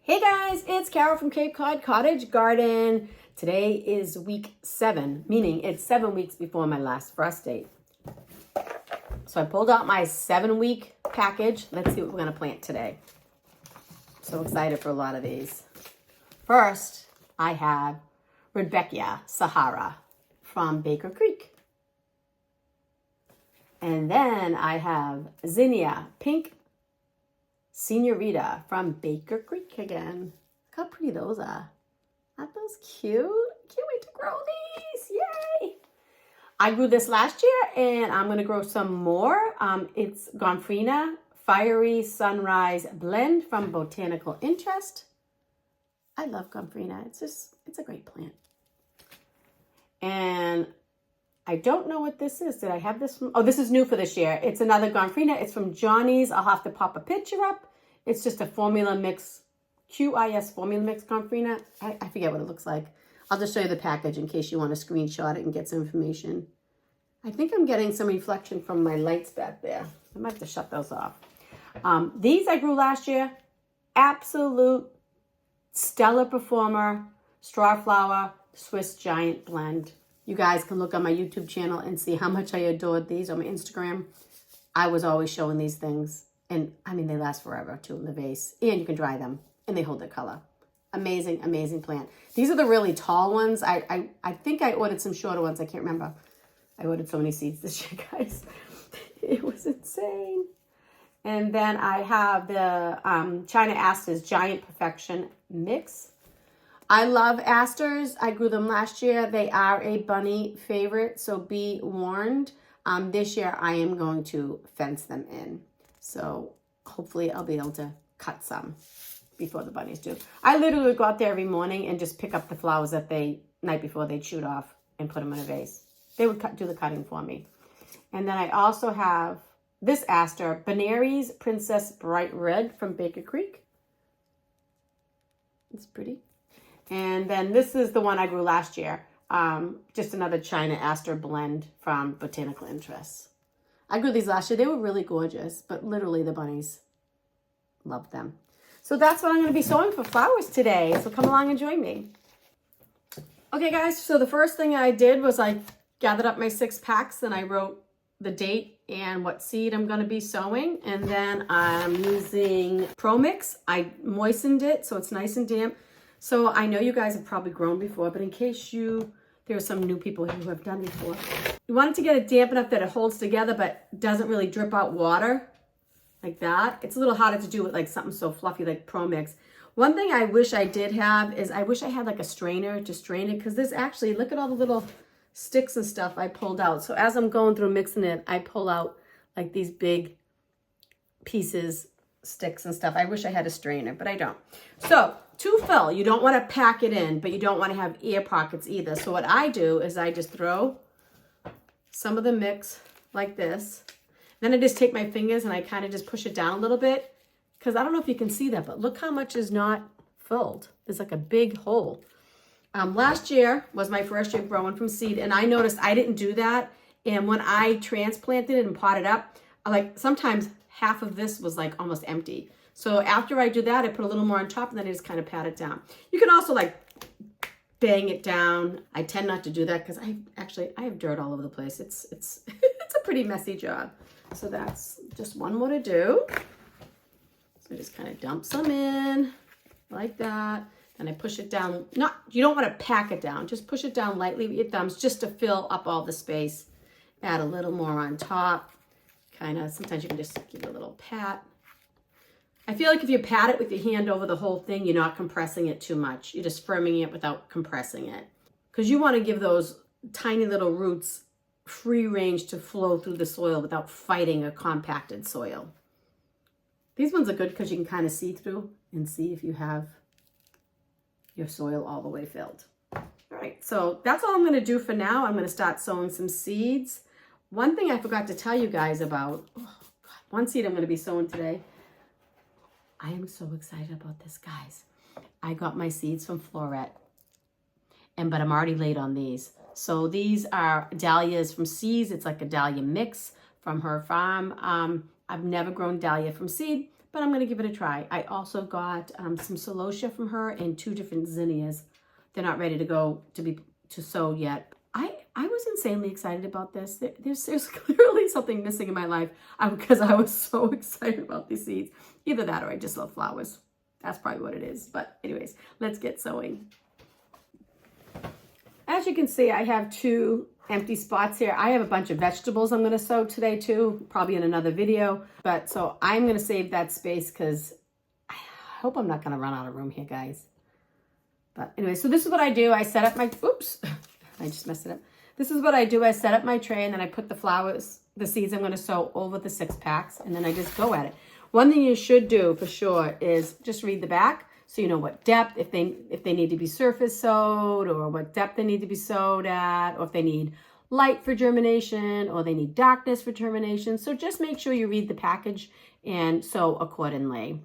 Hey guys, it's Carol from Cape Cod Cottage Garden. Today is week 7, meaning it's 7 weeks before my last frost date. So I pulled out my 7-week package. Let's see what we're going to plant today. So excited for a lot of these. First, I have Rudbeckia Sahara from Baker Creek. And then I have Zinnia Pink Senorita from Baker Creek again. Look how pretty those are. Aren't those cute? Can't wait to grow these. Yay! I grew this last year and I'm going to grow some more. It's Gomphrena Fiery Sunrise Blend from Botanical Interest. I love Gomphrena. It's a great plant. And I don't know what this is. Did I have this from? Oh, this is new for this year. It's another Gomphrena. It's from Johnny's. I'll have to pop a picture up. It's just a formula mix, QIS formula mix Gomphrena. I forget what it looks like. I'll just show you the package in case you want to screenshot it and get some information. I think I'm getting some reflection from my lights back there. I might have to shut those off. These I grew last year. Absolute stellar performer, straw flower, Swiss giant blend. You guys can look on my YouTube channel and see how much I adored these on my Instagram. I was always showing these things. And I mean, they last forever too in the vase. And you can dry them and they hold their color. Amazing, amazing plant. These are the really tall ones. I think I ordered some shorter ones. I can't remember. I ordered so many seeds this year, guys. It was insane. And then I have the China Asters Giant Perfection Mix. I love asters. I grew them last year. They are a bunny favorite, so be warned. This year I am going to fence them in. So hopefully I'll be able to cut some before the bunnies do. I literally would go out there every morning and just pick up the flowers that night before they chewed off and put them in a vase. They would do the cutting for me. And then I also have this aster, Benary's Princess Bright Red from Baker Creek. It's pretty. And then this is the one I grew last year. Just another China Aster blend from Botanical Interest. I grew these last year. They were really gorgeous, but literally the bunnies loved them. So that's what I'm going to be sowing for flowers today. So come along and join me. Okay, guys. So the first thing I did was I gathered up my 6 packs and I wrote the date and what seed I'm going to be sowing. And then I'm using Pro Mix. I moistened it so it's nice and damp. So I know you guys have probably grown before, but in case there are some new people here who have done before. You want it to get it damp enough that it holds together but doesn't really drip out water like that. It's a little harder to do with like something so fluffy like Pro Mix. One thing I wish I did have is I wish I had like a strainer to strain it, because this actually, look at all the little sticks and stuff I pulled out. So as I'm going through mixing it, I pull out like these big pieces, sticks and stuff. I wish I had a strainer, but I don't. So to fill, you don't want to pack it in, but you don't want to have air pockets either. So what I do is I just throw some of the mix like this. Then I just take my fingers and I kind of just push it down a little bit, because I don't know if you can see that, but look how much is not filled. There's like a big hole. Last year was my first year growing from seed, and I noticed I didn't do that. And when I transplanted it and potted up, sometimes half of this was like almost empty. So after I do that, I put a little more on top and then I just kind of pat it down. You can also like bang it down. I tend not to do that because I have dirt all over the place. It's a pretty messy job. So that's just one more to do. So I just kind of dump some in like that. Then I push it down. You don't want to pack it down. Just push it down lightly with your thumbs just to fill up all the space. Add a little more on top. Kind of, sometimes you can just give it a little pat. I feel like if you pat it with your hand over the whole thing, you're not compressing it too much. You're just firming it without compressing it. Because you want to give those tiny little roots free range to flow through the soil without fighting a compacted soil. These ones are good because you can kind of see through and see if you have your soil all the way filled. All right, so that's all I'm going to do for now. I'm going to start sowing some seeds. One thing I forgot to tell you guys about, one seed I'm going to be sowing today. I am so excited about this, guys. I got my seeds from Floret, but I'm already late on these. So these are dahlias from seeds. It's like a dahlia mix from her farm. I've never grown dahlia from seed, but I'm going to give it a try. I also got some celosia from her and 2 different zinnias. They're not ready to go to sow yet. I was insanely excited about this. There's clearly something missing in my life because I was so excited about these seeds. Either that or I just love flowers. That's probably what it is. But anyways, let's get sowing. As you can see, I have 2 empty spots here. I have a bunch of vegetables I'm going to sow today too, probably in another video. But so I'm going to save that space because I hope I'm not going to run out of room here, guys. But anyway, so this is what I do. I set up my, oops, I just messed it up. This is what I do. I set up my tray and then I put the flowers, the seeds I'm going to sow over the 6 packs, and then I just go at it. One thing you should do for sure is just read the back so you know what depth, if they need to be surface sowed, or what depth they need to be sowed at, or if they need light for germination or they need darkness for germination. So just make sure you read the package and sow accordingly.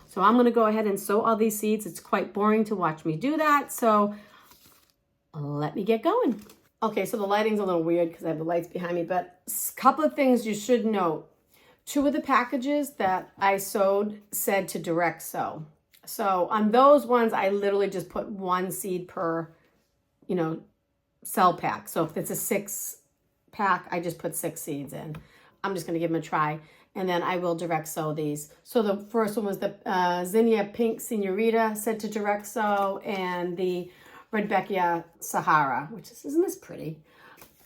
So I'm going to go ahead and sow all these seeds. It's quite boring to watch me do that, so let me get going. Okay, so the lighting's a little weird because I have the lights behind me, but a couple of things you should note. 2 of the packages that I sowed said to direct sow. So on those ones, I literally just put 1 seed per, cell pack. So if it's a 6 pack, I just put 6 seeds in. I'm just going to give them a try. And then I will direct sow these. So the first one was the Zinnia Pink Senorita, said to direct sow, and the Rudbeckia Sahara, isn't this pretty?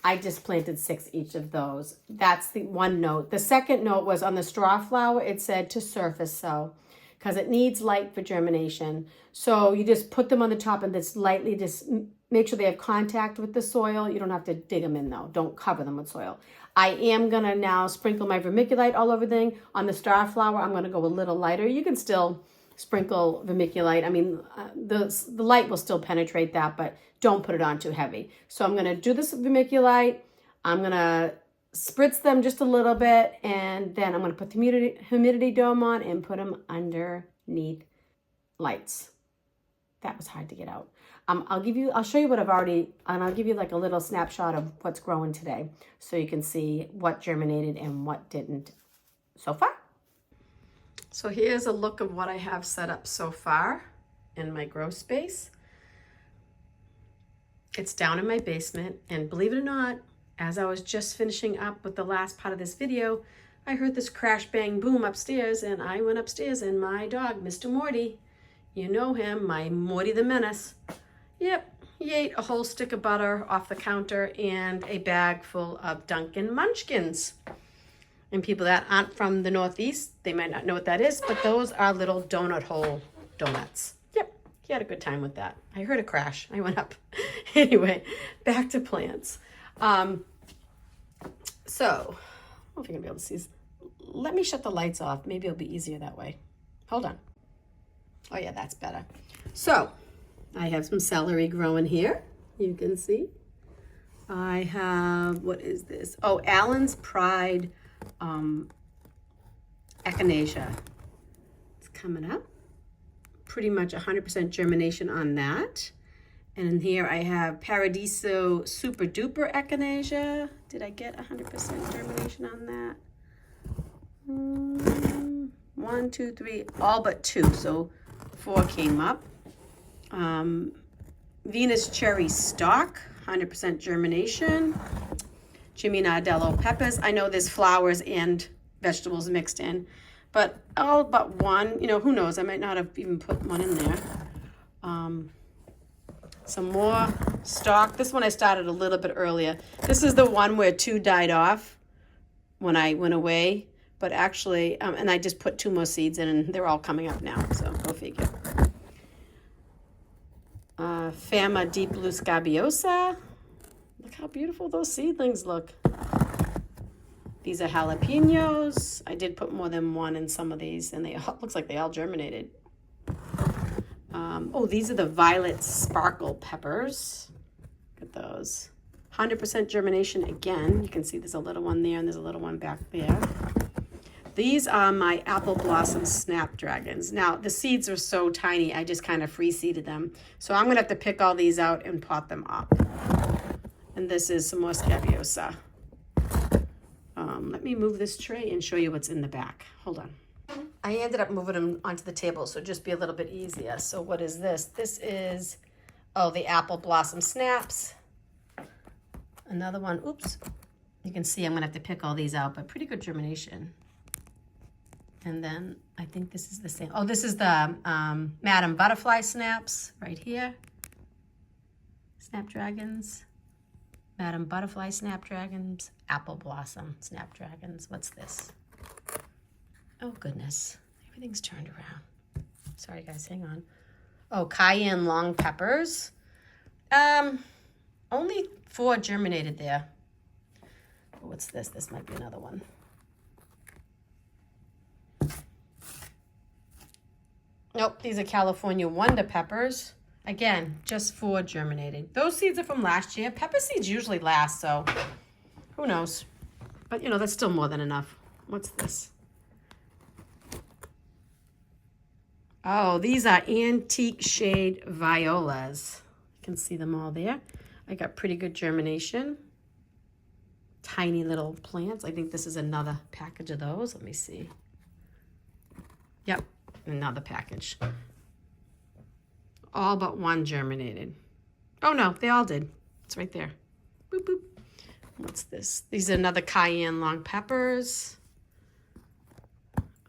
I just planted 6 each of those. That's the one note. The second note was on the straw flower, it said to surface sow because it needs light for germination. So you just put them on the top and just lightly just make sure they have contact with the soil. You don't have to dig them in though. Don't cover them with soil. I am gonna now sprinkle my vermiculite all over thing. On the star flower, I'm gonna go a little lighter. You can still sprinkle vermiculite. I mean, the light will still penetrate that, but don't put it on too heavy. So I'm going to do this vermiculite. I'm going to spritz them just a little bit, and then I'm going to put the humidity dome on and put them underneath lights. That was hard to get out. I'll show you what I've already, and I'll give you like a little snapshot of what's growing today so you can see what germinated and what didn't so far. So here's a look of what I have set up so far in my grow space. It's down in my basement, and believe it or not, as I was just finishing up with the last part of this video, I heard this crash bang boom upstairs, and I went upstairs, and my dog, Mr. Morty, you know him, my Morty the Menace. Yep, he ate a whole stick of butter off the counter and a bag full of Dunkin' Munchkins. And people that aren't from the Northeast, they might not know what that is, but those are little donut hole donuts. Yep, he had a good time with that. I heard a crash. I went up. Anyway, back to plants. So, I don't know if you're going to be able to see this. Let me shut the lights off. Maybe it'll be easier that way. Hold on. Oh, yeah, that's better. So, I have some celery growing here. You can see. I have, what is this? Oh, Allen's Pride echinacea. It's coming up. Pretty much 100% germination on that. And here I have Paradiso Super Duper echinacea. Did I get 100% germination on that? 1, 2, 3, all but 2. So 4 came up. Venus Cherry Stalk, 100% germination. Jimmy Nardello peppers. I know there's flowers and vegetables mixed in, but all but 1, who knows? I might not have even put 1 in there. Some more stalk. This one I started a little bit earlier. This is the one where 2 died off when I went away, but actually, and I just put 2 more seeds in, and they're all coming up now, so go figure. Fama Deep Blue Scabiosa. Look how beautiful those seedlings look. These are jalapenos. I did put more than 1 in some of these, and they all, looks like they all germinated. Oh, these are the violet sparkle peppers. Look at those. 100% germination again. You can see there's a little one there, and there's a little one back there. These are my apple blossom snapdragons. Now, the seeds are so tiny, I just kind of free seeded them. So I'm gonna have to pick all these out and pot them up. And this is some more scabiosa. Let me move this tray and show you what's in the back. Hold on. I ended up moving them onto the table, so it'd just be a little bit easier. So what is this? This is, oh, the apple blossom snaps. Another one, oops. You can see I'm gonna have to pick all these out, but pretty good germination. And then I think this is the same. Oh, this is the Madam Butterfly snaps right here. Snapdragons. Madam Butterfly snapdragons. Apple blossom snapdragons. What's this? Oh, goodness. Everything's turned around. Sorry, guys. Hang on. Oh, cayenne long peppers. Only 4 germinated there. What's this? This might be another one. Nope, these are California Wonder Peppers. Again, just 4 germinated. Those seeds are from last year. Pepper seeds usually last, so who knows? But, you know, that's still more than enough. What's this? Oh, these are antique shade violas. You can see them all there. I got pretty good germination. Tiny little plants. I think this is another package of those. Let me see. Yep, another package. All but one germinated. Oh no, they all did. It's right there. Boop, boop. What's this? These are another cayenne long peppers.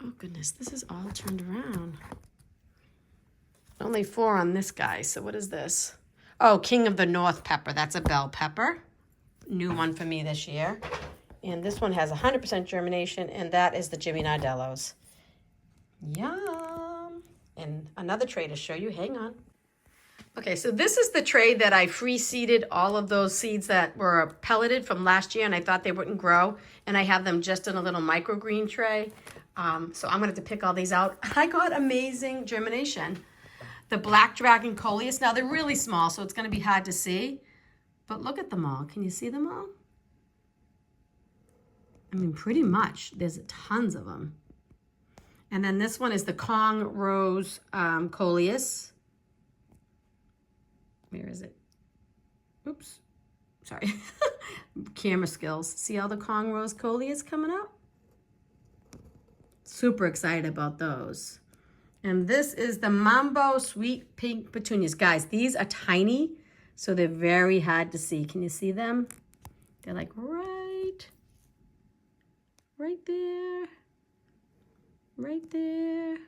Oh goodness, this is all turned around. Only 4 on this guy, so what is this? Oh, King of the North pepper. That's a bell pepper. New one for me this year. And this one has 100% germination, and that is the Jimmy Nardello's. Yum! And another tray to show you. Hang on. Okay, so this is the tray that I free seeded all of those seeds that were pelleted from last year, and I thought they wouldn't grow. And I have them just in a little microgreen tray. So I'm going to have to pick all these out. I got amazing germination. The Black Dragon Coleus. Now, they're really small, so it's going to be hard to see. But look at them all. Can you see them all? I mean, pretty much. There's tons of them. And then this one is the Kong Rose Coleus. Where is it? Oops. Sorry. Camera skills. See all the Kong Rose Coleus coming up? Super excited about those. And this is the Mambo Sweet Pink Petunias. Guys, these are tiny, so they're very hard to see. Can you see them? They're like right there, right there,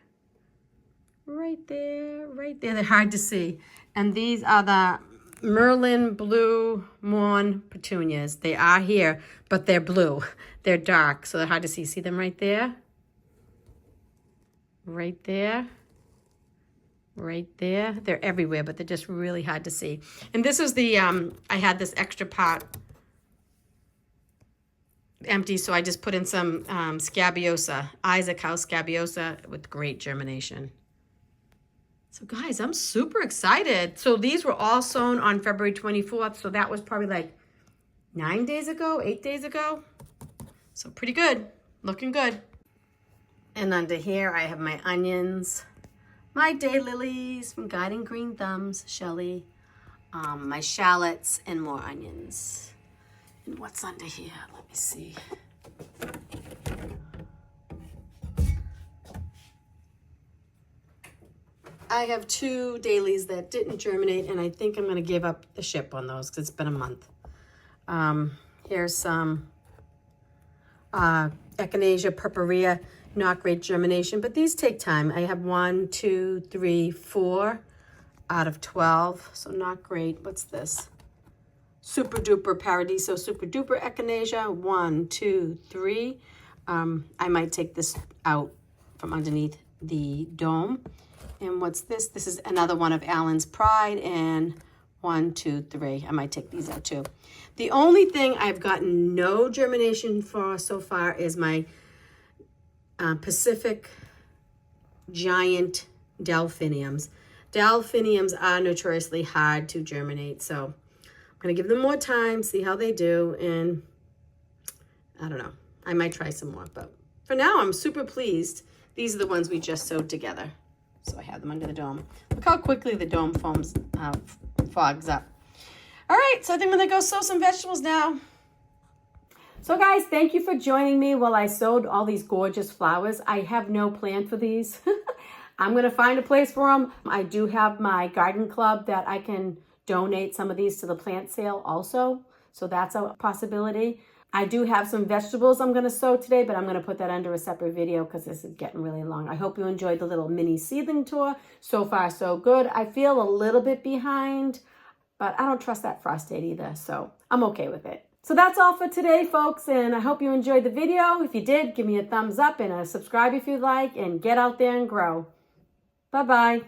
right there, right there. They're hard to see. And these are the Merlin Blue Morn Petunias. They are here, but they're blue. They're dark, so they're hard to see. See them right there? Right there, right there. They're everywhere, but they're just really hard to see. And this is the, I had this extra pot empty, so I just put in some scabiosa, Isaac House scabiosa with great germination. So guys, I'm super excited. So these were all sown on February 24th, so that was probably like 9 days ago, 8 days ago. So pretty good, looking good. And under here, I have my onions, my daylilies from Guiding Green Thumbs, Shelly, my shallots, and more onions. And what's under here? Let me see. I have 2 dailies that didn't germinate, and I think I'm going to give up the ship on those because it's been a month. Here's some Echinacea purpurea. Not great germination, but these take time. I have 1, 2, 3, 4 out of 12, so not great. What's this? Super Duper Paradiso Super Duper Echinacea. 1, 2, 3. I might take this out from underneath the dome. And what's this? This is another one of Allen's Pride, and 1, 2, 3. I might take these out too. The only thing I've gotten no germination for so far is my Pacific giant delphiniums. Delphiniums are notoriously hard to germinate, so I'm going to give them more time, see how they do, and I don't know. I might try some more, but for now, I'm super pleased. These are the ones we just sewed together, so I have them under the dome. Look how quickly the dome fogs up. All right, so I think I'm going to go sow some vegetables now. So guys, thank you for joining me while I sowed all these gorgeous flowers. I have no plan for these. I'm going to find a place for them. I do have my garden club that I can donate some of these to the plant sale also. So that's a possibility. I do have some vegetables I'm going to sow today, but I'm going to put that under a separate video because this is getting really long. I hope you enjoyed the little mini seedling tour. So far, so good. I feel a little bit behind, but I don't trust that frost date either, so I'm okay with it. So that's all for today, folks, and I hope you enjoyed the video. If you did, give me a thumbs up and a subscribe if you'd like, and get out there and grow. Bye-bye.